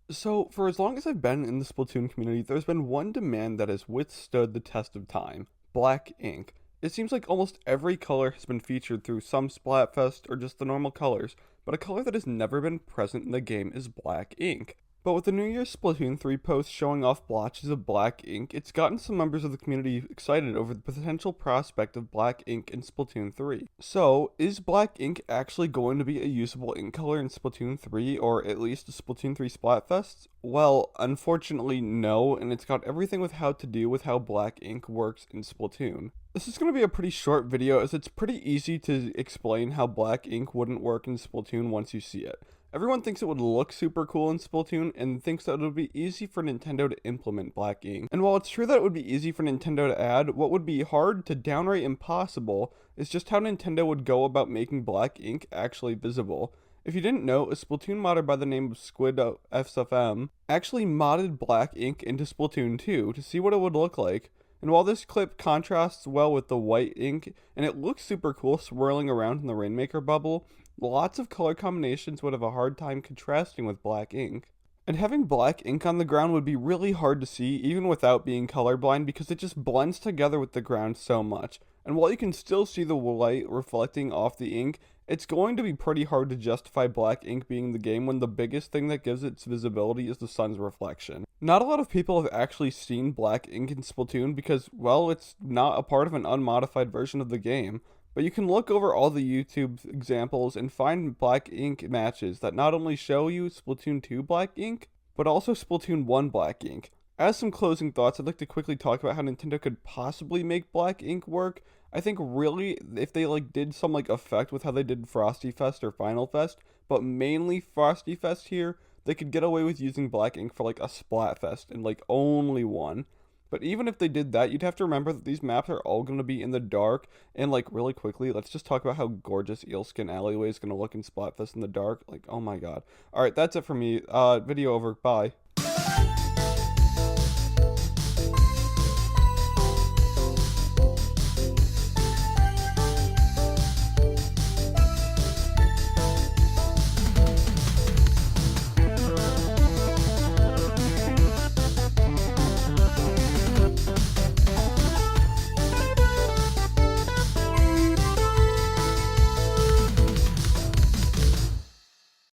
So, for as long as I've been in the Splatoon community, there's been one demand that has withstood the test of time: black ink. It seems like almost every color has been featured through some Splatfest or just the normal colors, but a color that has never been present in the game is black ink. But with the New Year's Splatoon 3 post showing off blotches of black ink, it's gotten some members of the community excited over the potential prospect of black ink in Splatoon 3. So, is black ink actually going to be a usable ink color in Splatoon 3, or at least the Splatoon 3 Splatfests? Well, unfortunately, no, and it's got everything with how to do with how black ink works in Splatoon. This is going to be a pretty short video as it's pretty easy to explain how black ink wouldn't work in Splatoon once you see it. Everyone thinks it would look super cool in Splatoon and thinks that it would be easy for Nintendo to implement black ink. And while it's true that it would be easy for Nintendo to add, what would be hard to downright impossible is just how Nintendo would go about making black ink actually visible. If you didn't know, a Splatoon modder by the name of Squid FSFM actually modded black ink into Splatoon 2 to see what it would look like. And while this clip contrasts well with the white ink, and it looks super cool swirling around in the Rainmaker bubble, lots of color combinations would have a hard time contrasting with black ink. And having black ink on the ground would be really hard to see even without being colorblind because it just blends together with the ground so much. And while you can still see the light reflecting off the ink, it's going to be pretty hard to justify black ink being the game when the biggest thing that gives its visibility is the sun's reflection. Not a lot of people have actually seen black ink in Splatoon because, well, it's not a part of an unmodified version of the game. But you can look over all the YouTube examples and find black ink matches that not only show you Splatoon 2 black ink, but also Splatoon 1 black ink. As some closing thoughts, I'd like to quickly talk about how Nintendo could possibly make black ink work. I think really if they did some effect with how they did Frosty Fest or Final Fest, but mainly Frosty Fest here, they could get away with using black ink for a Splatfest and only one. But even if they did that, you'd have to remember that these maps are all going to be in the dark. And really quickly, let's just talk about how gorgeous Eelskin Alleyway is going to look in Splatfest in the dark. Oh my god. Alright, that's it for me. Video over. Bye.